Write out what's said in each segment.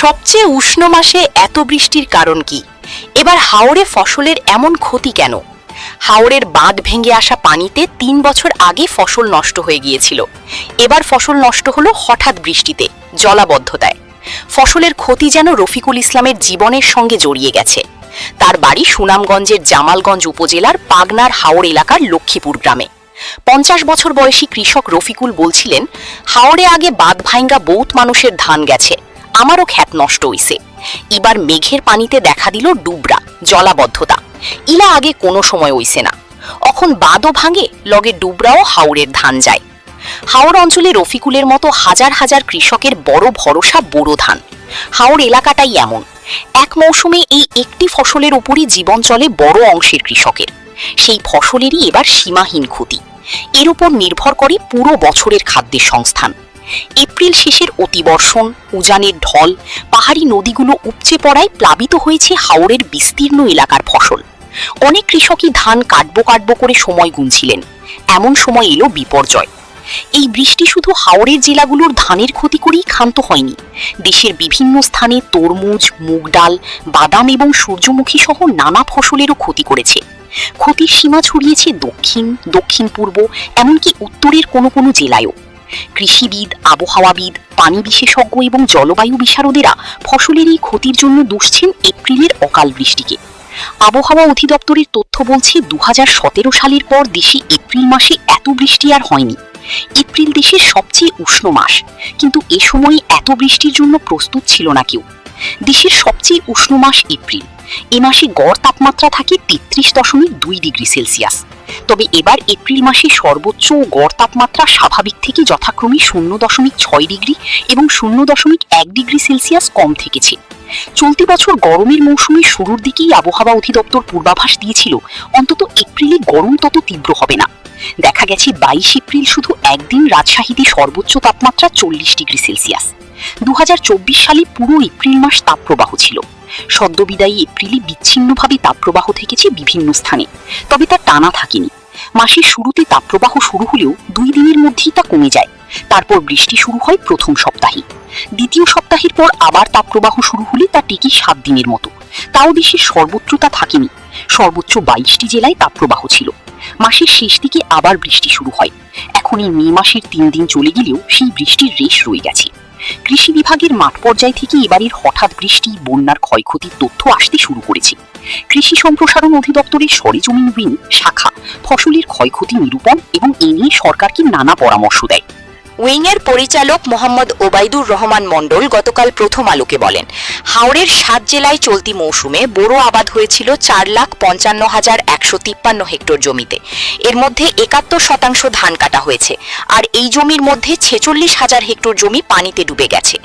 সবচেয়ে উষ্ণ মাসে এত বৃষ্টির কারণ কি? এবার হাওড়ে ফসলের এমন ক্ষতি কেন? হাওড়ের বাঁধ ভেঙে আসা পানিতে ৩ বছর আগে ফসল নষ্ট হয়ে গিয়েছিল। এবার ফসল নষ্ট হলো হঠাৎ বৃষ্টিতে, জলাবদ্ধতায়। ফসলের ক্ষতি যেন রফিকুল ইসলামের জীবনের সঙ্গে জড়িয়ে গেছে। তার বাড়ি সুনামগঞ্জের জামালগঞ্জ উপজেলার পাগনার হাওড় এলাকার লক্ষ্মীপুর গ্রামে। ৫০ বছর বয়সী কৃষক রফিকুল বলছিলেন, হাওড়ে আগে বাঁধ ভাঙ্গা বহুত মানুষের ধান গেছে, আমারও ক্ষেত নষ্ট হইছে। এবার মেঘের পানিতে দেখা দিল ডুবরা, জলাবদ্ধতা। ইলা আগে কোনো সময় হইছে না। এখন বাঁধও ভাঙে, লগে ডুবরাও হাওড়ের ধান যায়। হাওড় অঞ্চলে রফিকুলের মতো হাজার হাজার কৃষকের বড় ভরসা বোরো ধান। হাওড় এলাকাটাই এমন, এক মৌসুমে এই একটি ফসলের উপরই জীবন চলে বড় অংশের কৃষকের। সেই ফসলেরই এবার সীমাহীন ক্ষতি। এর উপর নির্ভর করে পুরো বছরের খাদ্যের সংস্থান। এপ্রিল শেষের অতিবর্ষণ, উজানের ঢল, পাহাড়ি নদীগুলো উপচে পড়ায় প্লাবিত হয়েছে হাওড়ের বিস্তীর্ণ এলাকার ফসল। অনেক কৃষকই ধান কাটবো করে সময় গুনছিলেন। এমন সময় এলো বিপর্যয়। এই বৃষ্টি শুধু হাওড়ের জেলাগুলোর ধানের ক্ষতি করেই ক্ষান্ত হয়নি। দেশের বিভিন্ন স্থানে তরমুজ, মুগ ডাল, বাদাম এবং সূর্যমুখী সহ নানা ফসলেরও ক্ষতি করেছে। ক্ষতির সীমা ছড়িয়েছে দক্ষিণ পূর্ব, এমনকি উত্তরের কোনো কোনো জেলায়ও। কৃষিবিদ, আবহাওয়াবিদ, পানি বিশেষজ্ঞ এবং জলবায়ু বিশারদেরা ফসলের এই ক্ষতির জন্য দুষছেন এপ্রিলের অকাল বৃষ্টিকে। আবহাওয়া অধিদপ্তরের তথ্য বলছে ২০১৭ সালের পর দেশে এপ্রিল মাসে এত বৃষ্টি আর হয়নি। এপ্রিল দেশের সবচেয়ে উষ্ণ মাস, কিন্তু এ সময়ে এত বৃষ্টির জন্য প্রস্তুত ছিল না কেউ। দেশের সবচেয়ে উষ্ণ মাস এপ্রিল। এ মাসে গড় তাপমাত্রা থাকে ৩৩.২ ডিগ্রি সেলসিয়াস। তবে এবার এপ্রিল মাসে সর্বোচ্চ ও গড় তাপমাত্রা স্বাভাবিক থেকে যথাক্রমে ০.৬ ডিগ্রি এবং ০.১ ডিগ্রি সেলসিয়াস কম থেকেছে। চলতি বছর গরমের মৌসুমের শুরুর দিকেই আবহাওয়া অধিদপ্তর পূর্বাভাস দিয়েছিল অন্তত এপ্রিলে গরম তত তীব্র হবে না। দেখা গেছে ২২ এপ্রিল শুধু একদিন রাজশাহীতে সর্বোচ্চ তাপমাত্রা ৪০ ডিগ্রি সেলসিয়াস। ২০২৪ সালে পুরো এপ্রিল মাস তাপপ্রবাহ ছিল। সদ্যবিদায়ী এপ্রিলে বিচ্ছিন্নভাবে তাপপ্রবাহ থেকেছে বিভিন্ন স্থানে, তবে তা টানা থাকেনি। মাসের শুরুতে তাপপ্রবাহ শুরু হলেও ২ দিনের মধ্যেই তা কমে যায়। তারপর বৃষ্টি শুরু হয় প্রথম সপ্তাহে। দ্বিতীয় সপ্তাহের পর আবার তাপপ্রবাহ শুরু হলে তা টেকে ৭ দিনের মতো। তাও দেশের সর্বত্র তা থাকেনি। সর্বোচ্চ ২২টি জেলায় তাপপ্রবাহ ছিল। মাসের শেষ দিকে আবার বৃষ্টি শুরু হয়। এখন এই মে মাসের ৩ দিন চলে গেলেও সেই বৃষ্টির রেশ রয়ে গেছে। কৃষি বিভাগের মাঠ পর্যায় থেকে এবারের হঠাৎ বৃষ্টি, বন্যার ক্ষয়ক্ষতির তথ্য আসতে শুরু করেছে। কৃষি সম্প্রসারণ অধিদপ্তরের সরেজমিন উইং শাখা ফসলের ক্ষয়ক্ষতি নিরূপণ এবং এ নিয়ে সরকারকে নানা পরামর্শ দেয়। উইংয়ের পরিচালক মোহাম্মদ ওবায়দুর রহমান মণ্ডল গতকাল প্রথম আলোকে বলেন, হাওড়ের ৭ জেলায় চলতি মৌসুমে বোরো আবাদ হয়েছিল ৪,৫৫,১৫৩ হেক্টর জমিতে। এর মধ্যে ৭১% ধান কাটা হয়েছে, আর এই জমির মধ্যে ৪৬,০০০ হেক্টর জমি পানিতে ডুবে গেছে।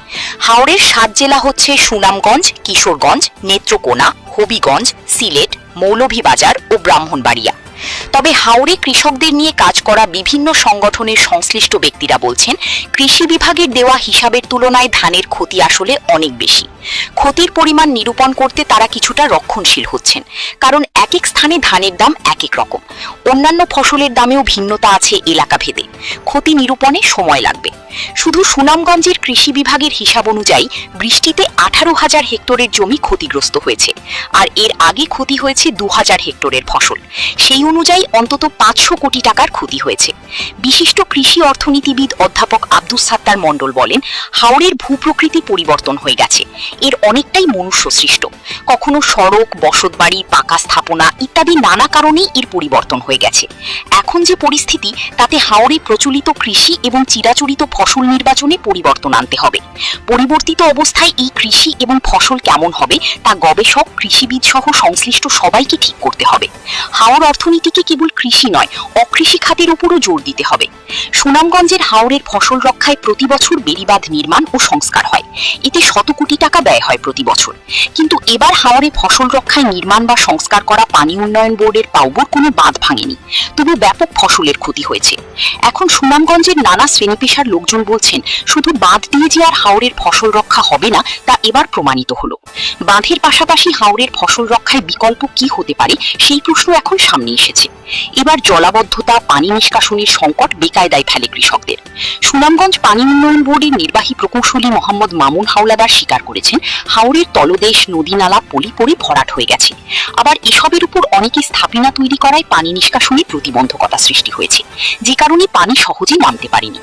হাওড়ের ৭ জেলা হচ্ছে সুনামগঞ্জ, কিশোরগঞ্জ, নেত্রকোনা, হবিগঞ্জ, সিলেট, মৌলভীবাজার ও ব্রাহ্মণবাড়িয়া। তবে হাওড়ে কৃষকদের নিয়ে কাজ করা বিভিন্ন সংগঠনের সংশ্লিষ্ট ব্যক্তিরা বলছেন, কৃষি বিভাগের দেওয়া হিসাবের তুলনায় ধানের ক্ষতি আসলে অনেক বেশি। ক্ষতির পরিমাণ নিরূপণ করতে তারা কিছুটা রক্ষণশীল হচ্ছেন, কারণ এক এক স্থানে ধানের দাম এক এক রকম। অন্যান্য ফসলের দামেও ভিন্নতা আছে এলাকা ভেদে। ক্ষতি নিরূপণে সময় লাগবে। শুধু সুনামগঞ্জের কৃষি বিভাগের হিসাব অনুযায়ী বৃষ্টিতে ১৮,০০০ হেক্টরের জমি ক্ষতিগ্রস্ত হয়েছে, আর এর আগে ক্ষতি হয়েছে ২,০০০ হেক্টরের ফসল। সেই অনুযায়ী অন্তত ৫০০ কোটি টাকার ক্ষতি হয়েছে। বিশিষ্ট কৃষি অর্থনীতিবিদ অধ্যাপক আব্দুস সাত্তার মণ্ডল বলেন, হাওড়ের ভূপ্রকৃতি পরিবর্তন হয়ে গেছে। এর অনেকটাই মনুষ্য সৃষ্ট। কখনো সড়ক, বসতবাড়ি, পাকা স্থাপনা ইত্যাদি নানা কারণেই এর পরিবর্তন হয়ে গেছে। এখন যে পরিস্থিতি, তাতে হাওড়ে প্রচলিত কৃষি এবং চিরাচরিত ফসল নির্বাচনে পরিবর্তন আনতে হবে। পরিবর্তিত অবস্থায় এই কৃষি এবং ফসল কেমন হবে তা গবেষক, কৃষিবিদ সহ সংশ্লিষ্ট সবাইকে ঠিক করতে হবে। হাওড় অর্থনীতিকে কেবল কৃষি নয়, অকৃষি খাতের উপরও জোর দিতে হবে। সুনামগঞ্জের হাওড়ের ফসল রক্ষায় প্রতি বছর বেড়িবাঁধ নির্মাণ ও সংস্কার হয়। এতে শত কোটি টাকা ব্যয় হয় প্রতি বছর। কিন্তু এবার হাওড়ে ফসল রক্ষায় নির্মাণ বা সংস্কার করা পানি উন্নয়ন বোর্ডের পাউবোর কোনো বাঁধ ভাঙেনি, তবু ব্যাপক ফসলের ক্ষতি হয়েছে। এখন সুনামগঞ্জের নানা শ্রেণী পেশার লোকজন লোকজন বলছেন শুধু বাঁধ দিয়ে যে আর হাওরের ফসল রক্ষা হবে না তা এবার প্রমাণিত হলো। বাঁধের পাশাপাশি হাওরের ফসল রক্ষায় বিকল্প কি হতে পারে সেই প্রশ্ন এখন সামনে এসেছে। এবার জলাবদ্ধতা, পানি নিষ্কাশনের সংকট বেকায়দায় ফেলে কৃষকদের। সুনামগঞ্জ পানি উন্নয়ন বোর্ডের নির্বাহী প্রকৌশলী মোহাম্মদ মামুন হাওলাদার স্বীকার করেছেন, হাওরের তলদেশ, নদী নালা পলি পড়ে ভরাট হয়ে গেছে। আবার এসবের উপর অনেকে স্থাপনা তৈরি করায় পানি নিষ্কাশনে প্রতিবন্ধকতা সৃষ্টি হয়েছে, যে কারণে পানি সহজে নামতে পারেনি।